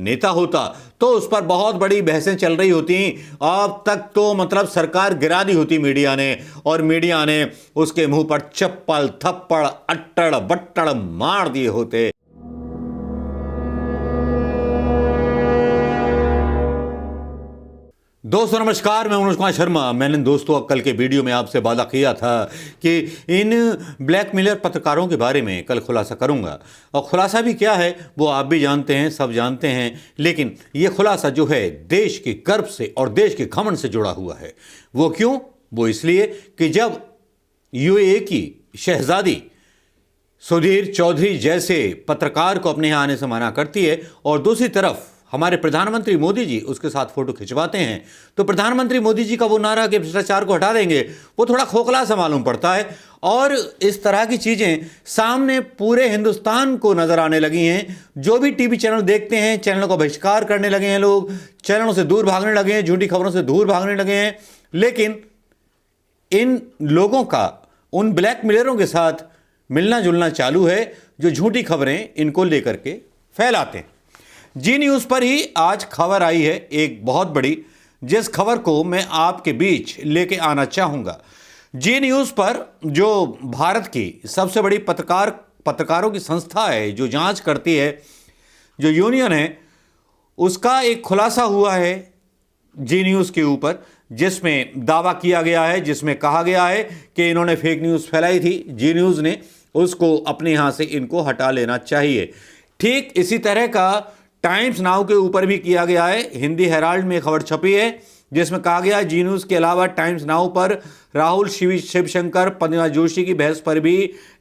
नेता होता तो उस पर बहुत बड़ी बहसें चल रही होती। अब तक तो मतलब सरकार गिरा दी होती मीडिया ने, और मीडिया ने उसके मुंह पर चप्पल थप्पड़ अट्टड़ बट्टड़ मार दिए होते। दोस्तों नमस्कार, मैं मनोज कुमार शर्मा। मैंने दोस्तों कल के वीडियो में आपसे वादा किया था कि इन ब्लैकमेलर पत्रकारों के बारे में कल खुलासा करूंगा, और खुलासा भी क्या है वो आप भी जानते हैं, सब जानते हैं। लेकिन ये खुलासा जो है देश के गर्व से और देश के घमंड से जुड़ा हुआ है। वो क्यों? वो इसलिए कि जब यूएई की शहजादी सुधीर चौधरी जैसे पत्रकार को अपने यहाँ आने से मना करती है, और दूसरी तरफ हमारे प्रधानमंत्री मोदी जी उसके साथ फोटो खिंचवाते हैं, तो प्रधानमंत्री मोदी जी का वो नारा कि भ्रष्टाचार को हटा देंगे, वो थोड़ा खोखला सा मालूम पड़ता है। और इस तरह की चीज़ें सामने पूरे हिंदुस्तान को नजर आने लगी हैं। जो भी टीवी चैनल देखते हैं, चैनलों का बहिष्कार करने लगे हैं लोग, चैनलों से दूर भागने लगे हैं, झूठी खबरों से दूर भागने लगे हैं। लेकिन इन लोगों का उन ब्लैकमेलरों के साथ मिलना जुलना चालू है जो झूठी खबरें इनको लेकर के फैलाते हैं। जी न्यूज़ पर ही आज खबर आई है एक बहुत बड़ी, जिस खबर को मैं आपके बीच लेके आना चाहूँगा। जी न्यूज़ पर जो भारत की सबसे बड़ी पत्रकारों की संस्था है, जो जांच करती है, जो यूनियन है, उसका एक खुलासा हुआ है जी न्यूज़ के ऊपर, जिसमें दावा किया गया है, जिसमें कहा गया है कि इन्होंने फेक न्यूज़ फैलाई थी जी न्यूज़ ने, उसको अपने यहाँ से इनको हटा लेना चाहिए। ठीक इसी तरह का टाइम्स नाउ के ऊपर भी किया गया है। हिंदी हेराल्ड में खबर छपी है जिसमें कहा गया जी न्यूज़ के अलावा टाइम्स नाउ पर राहुल शिवशंकर प्रज्ञा जोशी की बहस पर भी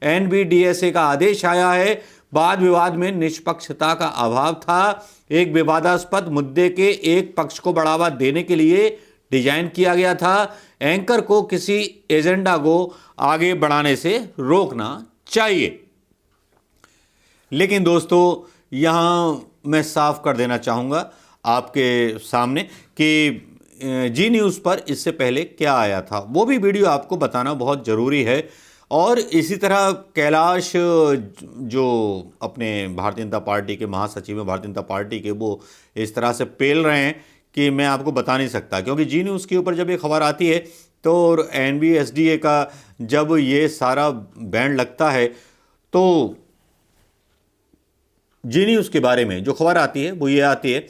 एनबीडीएसए का आदेश आया है। वाद विवाद में निष्पक्षता का अभाव था। एक विवादास्पद मुद्दे के एक पक्ष को बढ़ावा देने के लिए डिजाइन किया गया था। एंकर को किसी एजेंडा को आगे बढ़ाने से रोकना चाहिए। लेकिन दोस्तों यहां मैं साफ कर देना चाहूँगा आपके सामने कि जी न्यूज़ पर इससे पहले क्या आया था, वो भी वीडियो आपको बताना बहुत ज़रूरी है। और इसी तरह कैलाश जो अपने भारतीय जनता पार्टी के महासचिव हैं, भारतीय जनता पार्टी के, वो इस तरह से पेल रहे हैं कि मैं आपको बता नहीं सकता। क्योंकि जी न्यूज़ के ऊपर जब ये खबर आती है तो एनबीएसडीए का जब ये सारा बैंड लगता है, तो जी न्यूज़ के बारे में जो खबर आती है वो ये आती है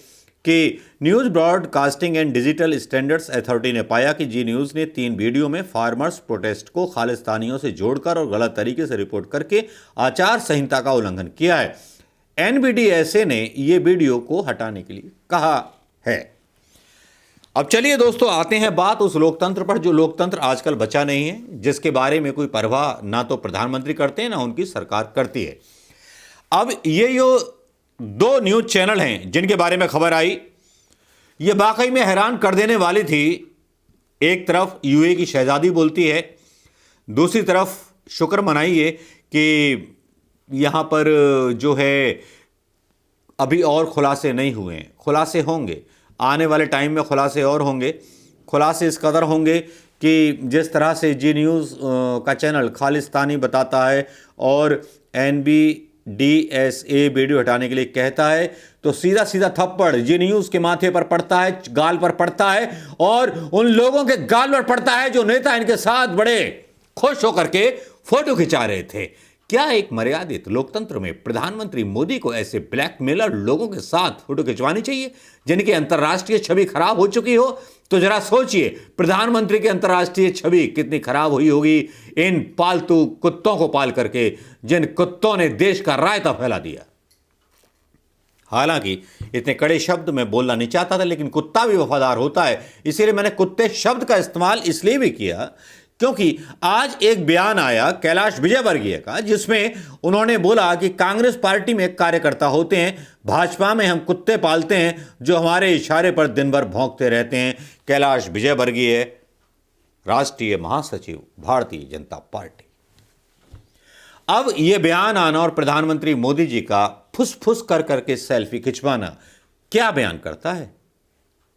कि news broadcasting and digital standards authority ने पाया कि जी न्यूज़ ने 3 वीडियो में फार्मर्स प्रोटेस्ट को खालिस्तानियों से जोड़कर और गलत तरीके से रिपोर्ट करके आचार संहिता का उल्लंघन किया है। एनबीडीएसए ने ये वीडियो को हटाने के लिए कहा है। अब चलिए दोस्तों आते हैं बात उस लोकतंत्र पर जो लोकतंत्र आजकल बचा नहीं है, जिसके बारे में कोई परवाह ना तो प्रधानमंत्री करते हैं ना उनकी सरकार करती है। अब ये जो 2 न्यूज़ चैनल हैं जिनके बारे में खबर आई, ये वाकई में हैरान कर देने वाली थी। एक तरफ यूएई की शहजादी बोलती है, दूसरी तरफ शुक्र मनाइए कि यहाँ पर जो है अभी और खुलासे नहीं हुए हैं। खुलासे होंगे, आने वाले टाइम में खुलासे और होंगे। खुलासे इस कदर होंगे कि जिस तरह से जी न्यूज़ का चैनल खालिस्तानी बताता है और एनबीडीएसए वीडियो हटाने के लिए कहता है, तो सीधा सीधा थप्पड़ जी न्यूज़ के माथे पर पड़ता है, गाल पर पड़ता है, और उन लोगों के गाल पर पड़ता है जो नेता इनके साथ बड़े खुश होकर के फोटो खिंचा रहे थे। क्या एक मर्यादित लोकतंत्र में प्रधानमंत्री मोदी को ऐसे ब्लैकमेलर लोगों के साथ फोटो खिंचवानी चाहिए जिनकी अंतर्राष्ट्रीय छवि खराब हो चुकी हो? तो जरा सोचिए प्रधानमंत्री की अंतर्राष्ट्रीय छवि कितनी खराब हुई होगी इन पालतू कुत्तों को पाल करके, जिन कुत्तों ने देश का रायता फैला दिया। हालांकि इतने कड़े शब्द मैं बोलना नहीं चाहता था, लेकिन कुत्ता भी वफादार होता है, इसीलिए मैंने कुत्ते शब्द का इस्तेमाल इसलिए भी किया क्योंकि आज एक बयान आया कैलाश विजयवर्गीय का, जिसमें उन्होंने बोला कि कांग्रेस पार्टी में कार्यकर्ता होते हैं, भाजपा में हम कुत्ते पालते हैं जो हमारे इशारे पर दिन भर भौंकते रहते हैं। कैलाश विजयवर्गीय, राष्ट्रीय महासचिव, भारतीय जनता पार्टी। अब यह बयान आना और प्रधानमंत्री मोदी जी का फुस फुस कर करके सेल्फी खिंचवाना क्या बयान करता है,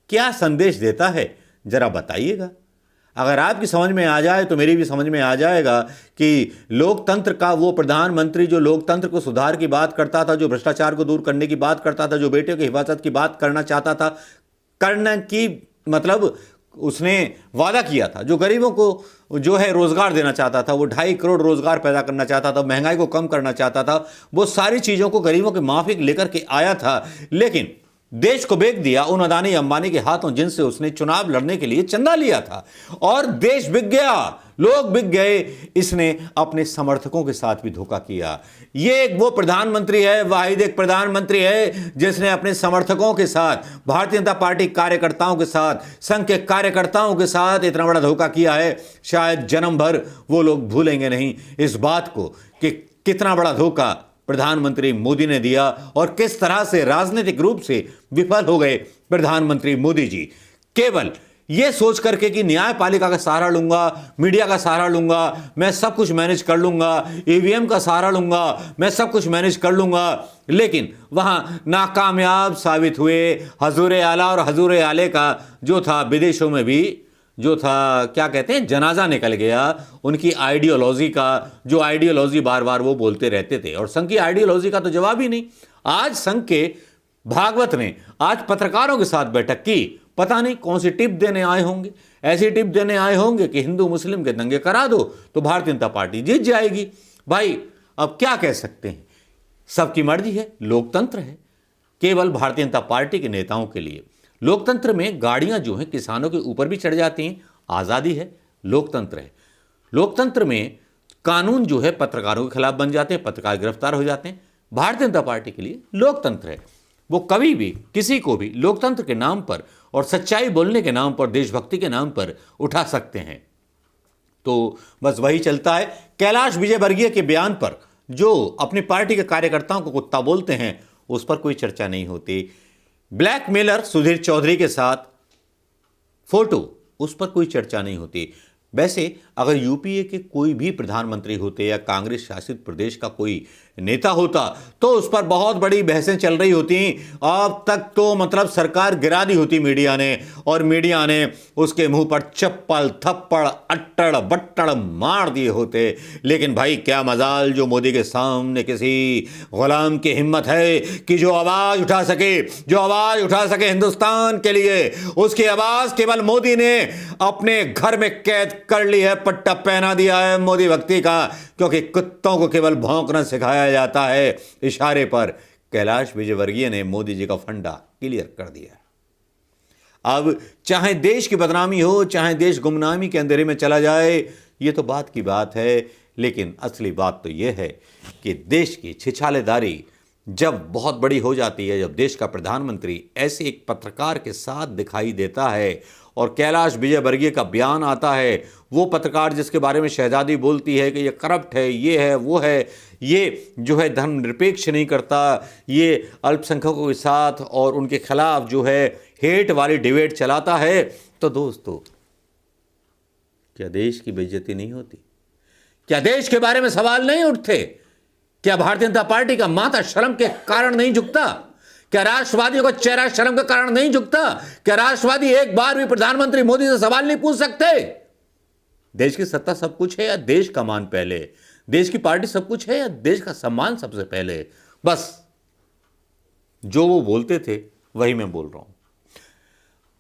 क्या संदेश देता है, जरा बताइएगा। अगर आपकी समझ में आ जाए तो मेरी भी समझ में आ जाएगा कि लोकतंत्र का वो प्रधानमंत्री जो लोकतंत्र को सुधार की बात करता था, जो भ्रष्टाचार को दूर करने की बात करता था, जो बेटियों की हिफाजत की बात करना चाहता था, करने की मतलब उसने वादा किया था, जो गरीबों को जो है रोजगार देना चाहता था, वो 2.5 करोड़ रोजगार पैदा करना चाहता था, महंगाई को कम करना चाहता था, वो सारी चीजों को गरीबों के माफिक लेकर के आया था। लेकिन देश को बेच दिया उन अदानी अंबानी के हाथों जिनसे उसने चुनाव लड़ने के लिए चंदा लिया था, और देश बिक गया, लोग बिक गए। इसने अपने समर्थकों के साथ भी धोखा किया। ये एक वो प्रधानमंत्री है, वाहिद एक प्रधानमंत्री है जिसने अपने समर्थकों के साथ, भारतीय जनता पार्टी कार्यकर्ताओं के साथ, संघ के कार्यकर्ताओं के साथ इतना बड़ा धोखा किया है, शायद जन्म भर वो लोग भूलेंगे नहीं इस बात को कि कितना बड़ा धोखा प्रधानमंत्री मोदी ने दिया और किस तरह से राजनीतिक रूप से विफल हो गए प्रधानमंत्री मोदी जी। केवल यह सोच करके कि न्यायपालिका का सहारा लूंगा, मीडिया का सहारा लूंगा, मैं सब कुछ मैनेज कर लूंगा, ईवीएम का सहारा लूंगा, मैं सब कुछ मैनेज कर लूंगा, लेकिन वहां नाकामयाब साबित हुए। हजूर आला और हजूर आले का जो था विदेशों में भी जो था, क्या कहते हैं, जनाजा निकल गया उनकी आइडियोलॉजी का, जो आइडियोलॉजी बार बार वो बोलते रहते थे। और संघ की आइडियोलॉजी का तो जवाब ही नहीं। आज संघ के भागवत ने आज पत्रकारों के साथ बैठक की, पता नहीं कौन सी टिप देने आए होंगे, ऐसी टिप देने आए होंगे कि हिंदू मुस्लिम के दंगे करा दो तो भारतीय जनता पार्टी जीत जाएगी। भाई अब क्या कह सकते हैं, सबकी मर्जी है, लोकतंत्र है। केवल भारतीय जनता पार्टी के नेताओं के लिए लोकतंत्र में गाड़ियां जो हैं किसानों के ऊपर भी चढ़ जाती हैं, आज़ादी है, लोकतंत्र है। लोकतंत्र में कानून जो है पत्रकारों के खिलाफ बन जाते हैं, पत्रकार गिरफ्तार हो जाते हैं। भारतीय जनता पार्टी के लिए लोकतंत्र है, वो कभी भी किसी को भी लोकतंत्र के नाम पर और सच्चाई बोलने के नाम पर, देशभक्ति के नाम पर उठा सकते हैं। तो बस वही चलता है। कैलाश विजयवर्गीय के बयान पर जो अपनी पार्टी के कार्यकर्ताओं को कुत्ता बोलते हैं, उस पर कोई चर्चा नहीं होती। ब्लैकमेलर सुधीर चौधरी के साथ फोटो, उस पर कोई चर्चा नहीं होती। वैसे अगर यूपीए के कोई भी प्रधानमंत्री होते या कांग्रेस शासित प्रदेश का कोई नेता होता तो उस पर बहुत बड़ी बहसें चल रही होती। अब तक तो मतलब सरकार गिरा दी होती मीडिया ने, और मीडिया ने उसके मुंह पर चप्पल थप्पड़ अट्टड़ बट्टड़ मार दिए होते। लेकिन भाई क्या मजाल जो मोदी के सामने किसी गुलाम की हिम्मत है कि जो आवाज उठा सके, जो आवाज उठा सके हिंदुस्तान के लिए। उसकी आवाज केवल मोदी ने अपने घर में कैद कर ली है, पट्टा पहना दिया है मोदी भक्ति का, क्योंकि कुत्तों को केवल भौंकना सिखाया जाता है इशारे पर। कैलाश विजयवर्गीय ने मोदी जी का फंडा क्लियर कर दिया। अब चाहे देश की बदनामी हो, चाहे देश गुमनामी के अंधेरे में चला जाए, ये तो बात की बात है, लेकिन असली बात तो यह है कि देश की छिछालेदारी जब बहुत बड़ी हो जाती है, जब देश का प्रधानमंत्री ऐसे एक पत्रकार के साथ दिखाई देता है और कैलाश विजयवर्गीय का बयान आता है, वो पत्रकार जिसके बारे में शहजादी बोलती है कि ये करप्ट है, ये है, वो है, ये जो है धर्मनिरपेक्ष नहीं करता, ये अल्पसंख्यकों के साथ और उनके खिलाफ जो है हेट वाली डिबेट चलाता है, तो दोस्तों क्या देश की बेइज्जती नहीं होती? क्या देश के बारे में सवाल नहीं उठते? क्या भारतीय जनता पार्टी का माथा शर्म के कारण नहीं झुकता? क्या राष्ट्रवादियों का चेहरा शर्म के कारण नहीं झुकता? क्या राष्ट्रवादी एक बार भी प्रधानमंत्री मोदी से सवाल नहीं पूछ सकते? देश की सत्ता सब कुछ है या देश का मान पहले? देश की पार्टी सब कुछ है या देश का सम्मान सबसे पहले? बस जो वो बोलते थे वही मैं बोल रहा हूं।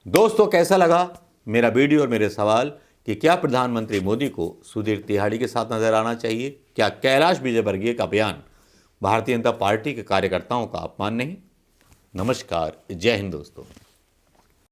दोस्तों कैसा लगा मेरा वीडियो और मेरे सवाल कि क्या प्रधानमंत्री मोदी को सुधीर तिहाड़ी के साथ नजर आना चाहिए? क्या कैलाश विजयवर्गीय का बयान भारतीय जनता पार्टी के कार्यकर्ताओं का अपमान नहीं? नमस्कार, जय हिंद दोस्तों।